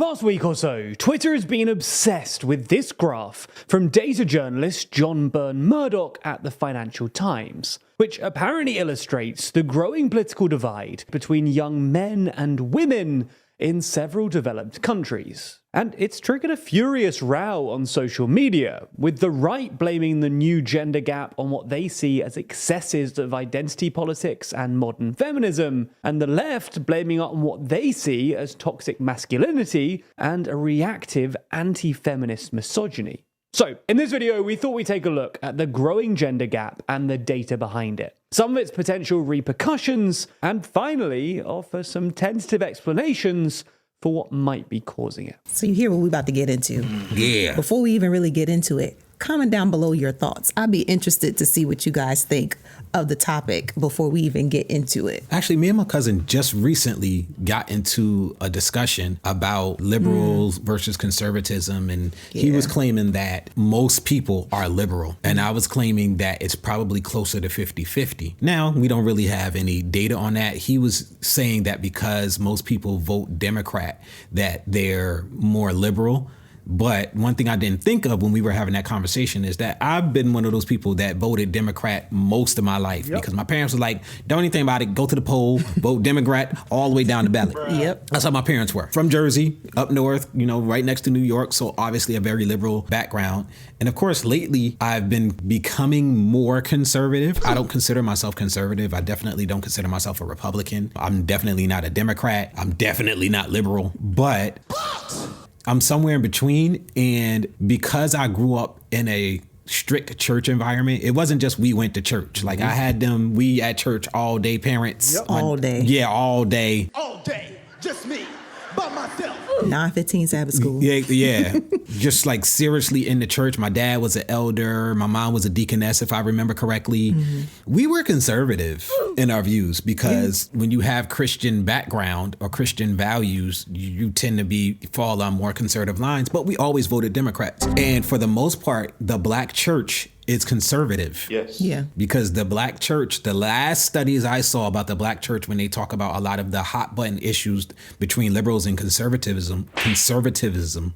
Past week or so, Twitter has been obsessed with this graph from data journalist John Murdoch at the Financial Times, which apparently illustrates the growing political divide between young men and women in several developed countries. And it's triggered a furious row on social media, with the right blaming the new gender gap on what they see as excesses of identity politics and modern feminism, and the left blaming it on what they see as toxic masculinity and a reactive anti-feminist misogyny. So, in this video, we thought we'd take a look at the growing gender gap and the data behind it, some of its potential repercussions, and finally, offer some tentative explanations for what might be causing it. So you hear what we're about to get into. Yeah. Before we even really get into it, comment down below your thoughts. I'd be interested to see what you guys think of the topic before we even get into it. Actually, me and my cousin just recently got into a discussion about liberals versus conservatism. And he was claiming that most people are liberal. And I was claiming that it's probably closer to 50-50. Now, we don't really have any data on that. He was saying that because most people vote Democrat, that they're more liberal. But one thing I didn't think of when we were having that conversation is that I've been one of those people that voted Democrat most of my life because my parents were like, don't even think about it, go to the poll, vote Democrat all the way down the ballot. That's how my parents were. From Jersey, up north, you know, right next to New York. So obviously a very liberal background. And of course, lately, I've been becoming more conservative. I don't consider myself conservative. I definitely don't consider myself a Republican. I'm definitely not a Democrat. I'm definitely not liberal. But I'm somewhere in between, and because I grew up in a strict church environment, it wasn't just we went to church. Like I had them, we at church all day parents. All day. Yeah, all day. All day, just me, by myself. 9:15 Sabbath school. Yeah. Just like seriously in the church. My dad was an elder. My mom was a deaconess, if I remember correctly. We were conservative in our views because when you have Christian background or Christian values, you tend to fall on more conservative lines, but we always voted Democrats. And for the most part, the black church is conservative. Yes. Yeah. Because the black church, the last studies I saw about the black church, when they talk about a lot of the hot button issues between liberals and conservatism,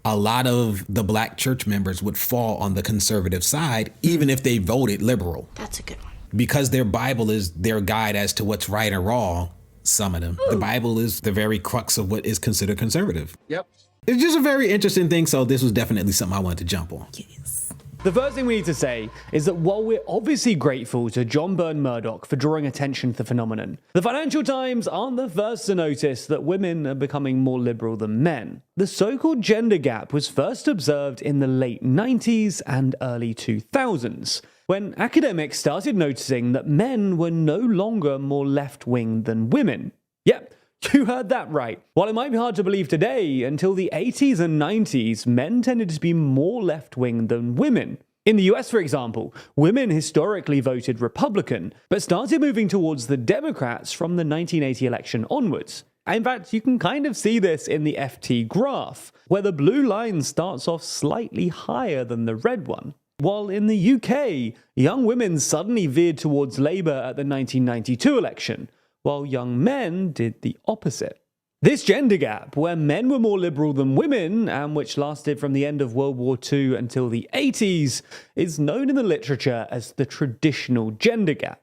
a lot of the black church members would fall on the conservative side, even if they voted liberal. That's a good one. Because their Bible is their guide as to what's right or wrong, some of them. The Bible is the very crux of what is considered conservative. Yep. It's just a very interesting thing, so this was definitely something I wanted to jump on. Yes. The first thing we need to say is that while we're obviously grateful to John Murdoch for drawing attention to the phenomenon, the Financial Times aren't the first to notice that women are becoming more liberal than men. The so-called gender gap was first observed in the late 90s and early 2000s, when academics started noticing that men were no longer more left-wing than women. Yep. You heard that right. While it might be hard to believe today, until the 80s and 90s, men tended to be more left-wing than women. In the US, for example, women historically voted Republican, but started moving towards the Democrats from the 1980 election onwards. In fact, you can kind of see this in the FT graph, where the blue line starts off slightly higher than the red one. While in the UK, young women suddenly veered towards Labour at the 1992 election, while young men did the opposite. This gender gap, where men were more liberal than women, and which lasted from the end of World War II until the 80s, is known in the literature as the traditional gender gap.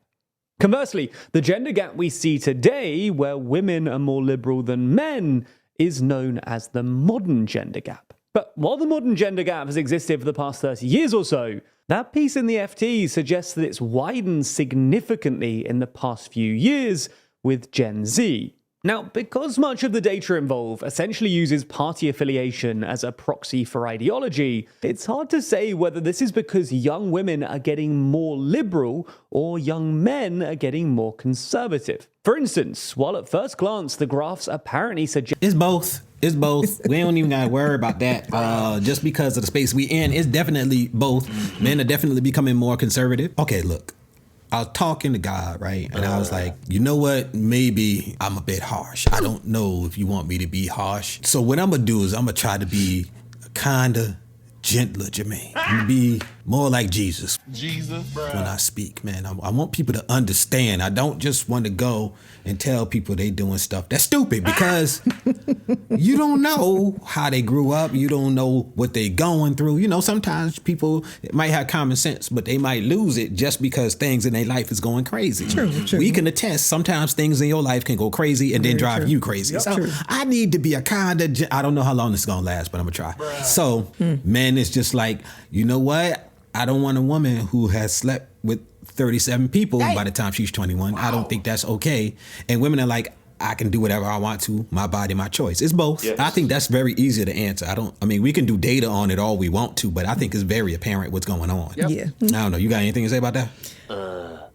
Conversely, the gender gap we see today, where women are more liberal than men, is known as the modern gender gap. But while the modern gender gap has existed for the past 30 years or so, that piece in the FT suggests that it's widened significantly in the past few years, with Gen Z. Now, because much of the data involved essentially uses party affiliation as a proxy for ideology, it's hard to say whether this is because young women are getting more liberal or young men are getting more conservative. For instance, while at first glance the graphs apparently suggest It's both. We don't even gotta worry about that. Just because of the space we in, it's definitely both. Men are definitely becoming more conservative. Okay, look. I was talking to God, right? And I was like, you know what? Maybe I'm a bit harsh. I don't know if you want me to be harsh. So what I'm gonna do is I'm gonna try to be kinda gentler, Jermaine. I'm gonna be more like Jesus. When I speak, man. I want people to understand. I don't just want to go and tell people they doing stuff that's stupid, because you don't know how they grew up. You don't know what they going through. You know, sometimes people might have common sense, but they might lose it just because things in their life is going crazy. True. We can attest sometimes things in your life can go crazy and then drive you crazy. Yep, so true. I need to be a kind of, I don't know how long this is going to last, but I'm going to try. So men, it's just like, you know what? I don't want a woman who has slept with 37 people by the time she's 21. I don't think that's okay. And women are like, I can do whatever I want to. My body, my choice. It's both. Yes. I think that's very easy to answer. I mean, we can do data on it all we want to, but I think it's very apparent what's going on. Yep. Yeah. I don't know. You got anything to say about that?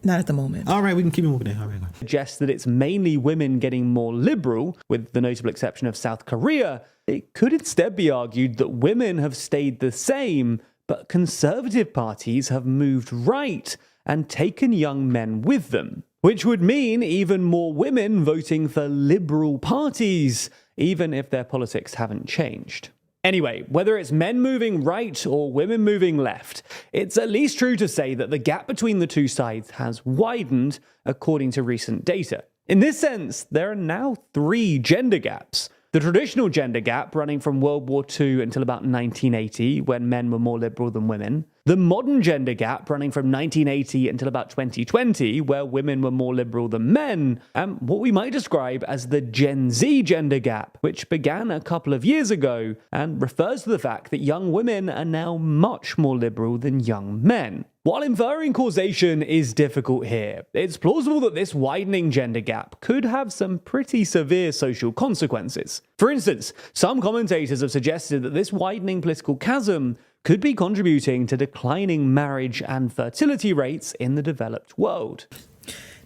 Not at the moment. All right, we can keep it moving then. All right. Suggests that it's mainly women getting more liberal, with the notable exception of South Korea. It could instead be argued that women have stayed the same, but conservative parties have moved right and taken young men with them, which would mean even more women voting for liberal parties, even if their politics haven't changed. Anyway, whether it's men moving right or women moving left, it's at least true to say that the gap between the two sides has widened, according to recent data. In this sense, there are now 3 gender gaps. The traditional gender gap, running from World War II until about 1980, when men were more liberal than women. The modern gender gap, running from 1980 until about 2020, where women were more liberal than men. And what we might describe as the Gen Z gender gap, which began a couple of years ago and refers to the fact that young women are now much more liberal than young men. While inferring causation is difficult here, it's plausible that this widening gender gap could have some pretty severe social consequences. For instance, some commentators have suggested that this widening political chasm could be contributing to declining marriage and fertility rates in the developed world.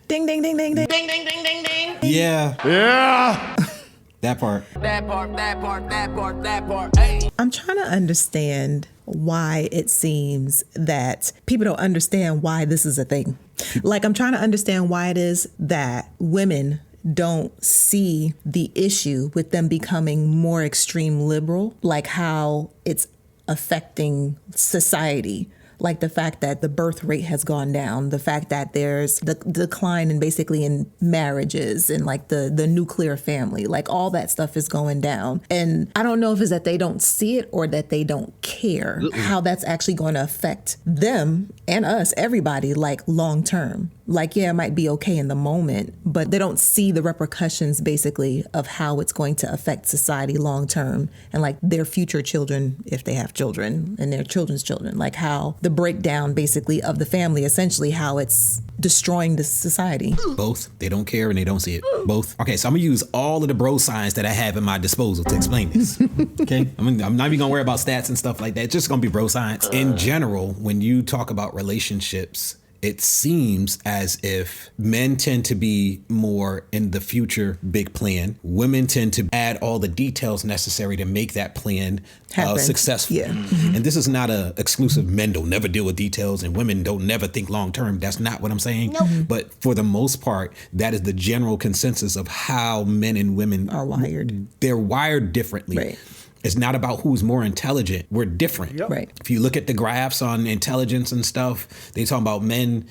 Ding, ding, ding, ding, ding. Ding, ding, ding, ding, ding. Yeah. That part. Hey. I'm trying to understand why it seems that people don't understand why this is a thing. Like, I'm trying to understand why it is that women don't see the issue with them becoming more extreme liberal, like how it's affecting society. Like the fact that the birth rate has gone down, the fact that there's the decline in basically in marriages and like the nuclear family, like all that stuff is going down. And I don't know if it's that they don't see it or that they don't care how that's actually going to affect them and us, everybody, like long term. Like, yeah, it might be okay in the moment, but they don't see the repercussions basically of how it's going to affect society long term and like their future children, if they have children, and their children's children, like how the breakdown basically of the family, essentially how it's destroying the society. Both. They don't care and they don't see it. Both. Okay, so I'm gonna use all of the bro science that I have at my disposal to explain this. Okay? I'm not even gonna worry about stats and stuff like that. It's just gonna be bro science. In general, when you talk about relationships, it seems as if men tend to be more in the future big plan. Women tend to add all the details necessary to make that plan successful. Yeah. And this is not a exclusive men don't never deal with details and women don't never think long term. That's not what I'm saying. Nope. But for the most part, that is the general consensus of how men and women Are wired. They're wired differently. Right. It's not about who's more intelligent. We're different. Yep. Right. If you look at the graphs on intelligence and stuff, they talk about men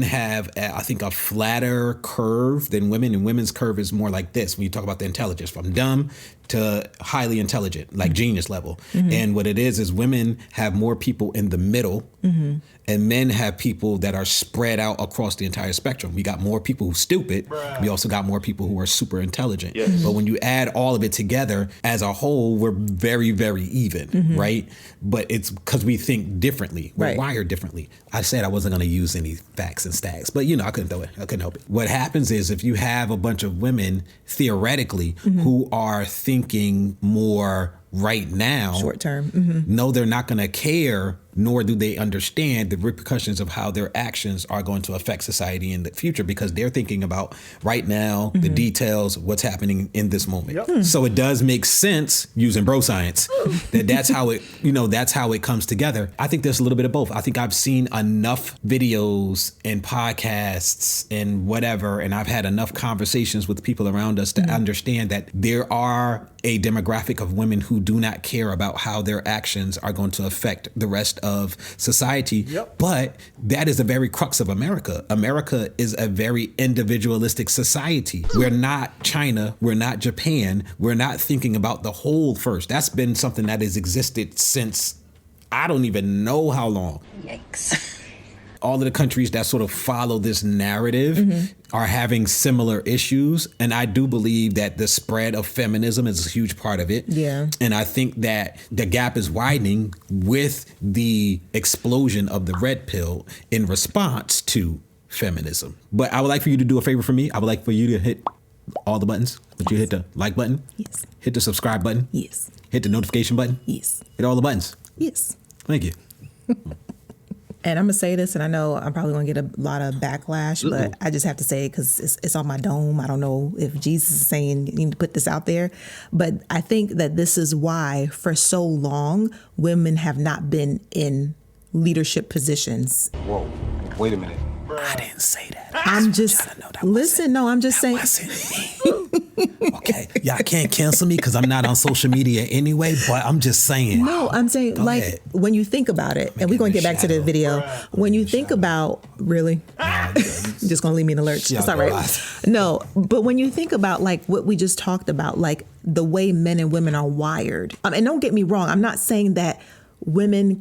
have, I think, a flatter curve than women, and women's curve is more like this when you talk about the intelligence, from dumb to highly intelligent, like genius level. And what it is women have more people in the middle, and men have people that are spread out across the entire spectrum. We got more people who are stupid. We also got more people who are super intelligent. Yes. But when you add all of it together, as a whole, we're very, very even, right? But it's because we think differently. We're Right. wired differently. I said I wasn't going to use any facts and stats, but I couldn't throw it. I couldn't help it. What happens is if you have a bunch of women, theoretically, who are thinking more right now, Short term. no, they're not going to care, nor do they understand the repercussions of how their actions are going to affect society in the future, because they're thinking about right now, the details, what's happening in this moment. So it does make sense, using bro science, that's how it, that's how it comes together. I think there's a little bit of both. I think I've seen enough videos and podcasts and whatever, and I've had enough conversations with people around us to understand that there are a demographic of women who do not care about how their actions are going to affect the rest of society. Yep. But that is the very crux of America. America is a very individualistic society. We're not China. We're not Japan. We're not thinking about the whole first. That's been something that has existed since I don't even know how long. Yikes. All of the countries that sort of follow this narrative are having similar issues. And I do believe that the spread of feminism is a huge part of it. Yeah. And I think that the gap is widening with the explosion of the red pill in response to feminism. But I would like for you to do a favor for me. I would like for you to hit all the buttons. Would you hit the like button? Yes. Hit the subscribe button? Yes. Hit the notification button? Yes. Hit all the buttons. Yes. Thank you. And I'm gonna say this, and I know I'm probably gonna get a lot of backlash, but I just have to say it because it's on my dome. I don't know if Jesus is saying you need to put this out there, but I think that this is why for so long women have not been in leadership positions. Whoa, wait a minute. I didn't say that. I'm just listen. No, I'm just saying. Wasn't me. Okay, y'all can't cancel me because I'm not on social media anyway. But I'm just saying. No, I'm saying Go like ahead. when you think about it, and we're gonna get back to the video. When you think about really, you're just gonna leave me in the lurch. Yeah, It's all go right. on. No, but when you think about like what we just talked about, like the way men and women are wired, and don't get me wrong, I'm not saying that women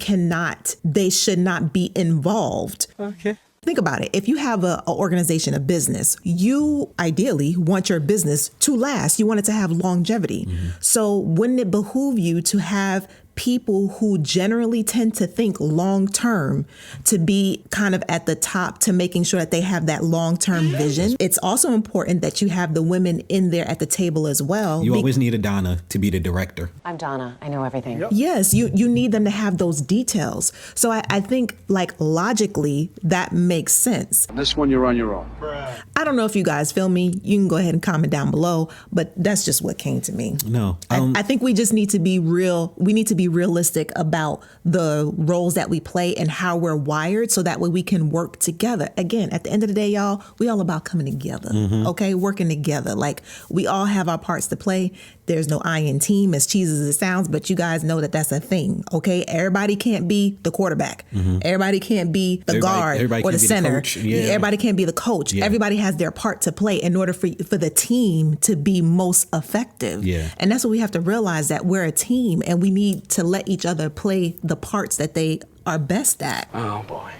they should not be involved. Okay. Think about it. If you have an organization, a business, you ideally want your business to last. You want it to have longevity. So wouldn't it behoove you to have people who generally tend to think long term to be kind of at the top to making sure that they have that long term vision? It's also important that you have the women in there at the table as well. You always need a Donna to be the director. I'm Donna. I know everything. Yes, you need them to have those details. So I think like logically that makes sense. This one, you're on your own. I don't know if you guys feel me. You can go ahead and comment down below, but that's just what came to me. No, I think we just need to be real. We need to be realistic about the roles that we play and how we're wired so that way we can work together. Again, at the end of the day, y'all, we all about coming together, okay? Working together. Like we all have our parts to play. There's no I in team, as cheesy as it sounds, but you guys know that that's a thing, okay? Everybody can't be the quarterback. Everybody can't be the guard or the can't be center. coach. Yeah. Everybody can't be the coach. Yeah. Everybody has their part to play in order for the team to be most effective. Yeah. And that's what we have to realize, that we're a team and we need to let each other play the parts that they are best at. Oh, boy.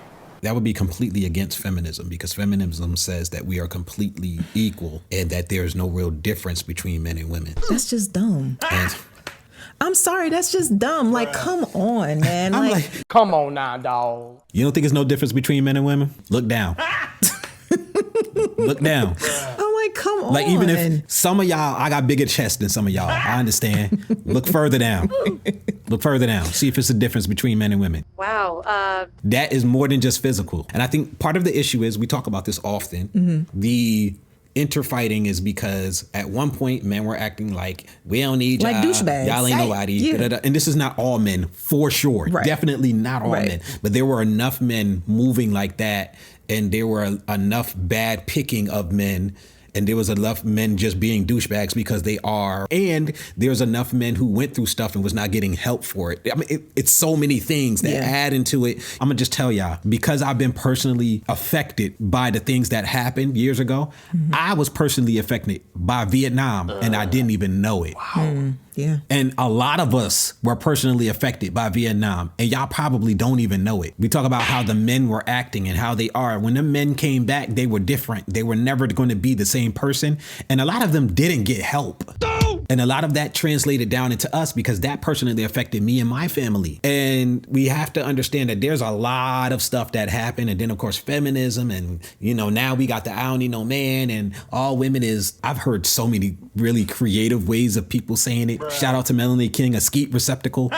that would be completely against feminism, because feminism says that we are completely equal and that there is no real difference between men and women. That's just dumb. And I'm sorry, that's just dumb. Like, come on, man. I'm Like, like, Come on now, dog. you don't think there's no difference between men and women? Look down. Look down. I'm like, come on. Like, even if some of y'all, I got bigger chest than some of y'all. I understand. Look further down. Look further down. See if it's a difference between men and women. Wow. That is more than just physical. And I think part of the issue is, we talk about this often, the interfighting is because at one point men were acting like, we don't need y'all. Like douchebags. Y'all ain't nobody. Yeah. Da-da-da. And this is not all men, for sure. Right. Definitely not all Right. men. But there were enough men moving like that, and there were enough bad picking of men, and there was enough men just being douchebags because they are. And there's enough men who went through stuff and was not getting help for it. I mean, it's so many things that add into it. I'm going to just tell y'all, because I've been personally affected by the things that happened years ago. I was personally affected by Vietnam, and I didn't even know it. Wow. yeah. And a lot of us were personally affected by Vietnam, and y'all probably don't even know it. We talk about how the men were acting and how they are. When the men came back, they were different. They were never going to be the same person. And a lot of them didn't get help. And a lot of that translated down into us, because that personally affected me and my family. And we have to understand that there's a lot of stuff that happened. And then, of course, feminism. And, you know, now we got the I don't need no man, and all women is, I've heard so many really creative ways of people saying it. Shout out to Melanie King, a skeet receptacle.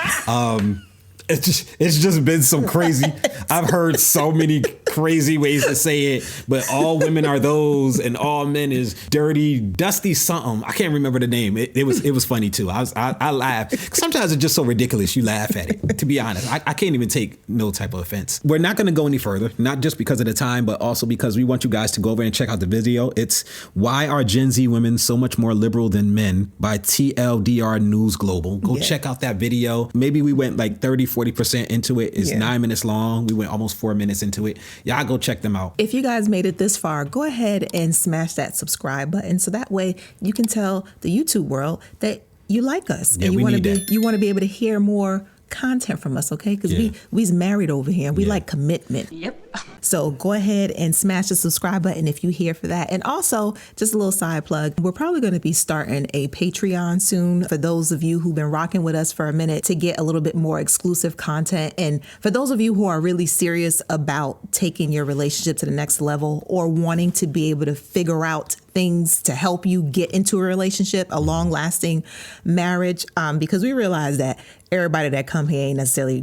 It's just been some crazy. I've heard so many crazy ways to say it, but all women are those, and all men is dirty, dusty something. I can't remember the name. It was funny too. I laughed. Sometimes it's just so ridiculous you laugh at it. To be honest, I can't even take no type of offense. We're not going to go any further, not just because of the time, but also because we want you guys to go over and check out the video. It's "Why Are Gen Z Women So Much More Liberal Than Men" by TLDR News Global. Go check out that video. Maybe we went like 30-40% into it. It's 9 minutes long. We went almost 4 minutes into it. Y'all go check them out. If you guys made it this far, go ahead and smash that subscribe button so that way you can tell the YouTube world that you like us and you want to be able to hear more content from us, okay? Because we's married over here and we like commitment. Yep. So go ahead and smash the subscribe button if you're here for that. And also, just a little side plug, we're probably going to be starting a Patreon soon for those of you who've been rocking with us for a minute to get a little bit more exclusive content. And for those of you who are really serious about taking your relationship to the next level or wanting to be able to figure out things to help you get into a relationship, a long-lasting marriage, because we realize that everybody that come here ain't necessarily,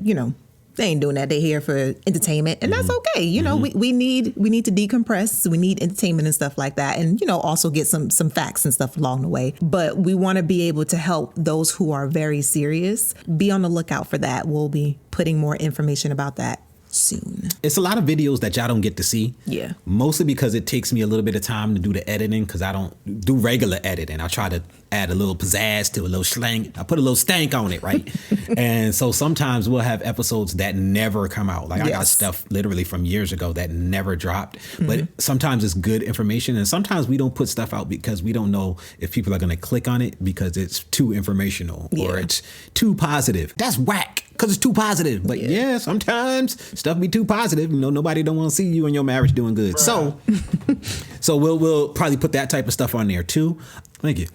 they ain't doing that. They're here for entertainment, and that's okay. We need to decompress. We need entertainment and stuff like that, and also get some facts and stuff along the way. But we want to be able to help those who are very serious. Be on the lookout for that. We'll be putting more information about that soon. It's a lot of videos that y'all don't get to see. Yeah. Mostly because it takes me a little bit of time to do the editing because I don't do regular editing. I try to add a little pizzazz to a little slang. I put a little stank on it, right? And so sometimes we'll have episodes that never come out. Like I got stuff literally from years ago that never dropped. But sometimes it's good information. And sometimes we don't put stuff out because we don't know if people are going to click on it because it's too informational or it's too positive. That's whack. Because it's too positive. But sometimes stuff be too positive. Nobody don't want to see you and your marriage doing good. Right. So we'll probably put that type of stuff on there too. Thank you.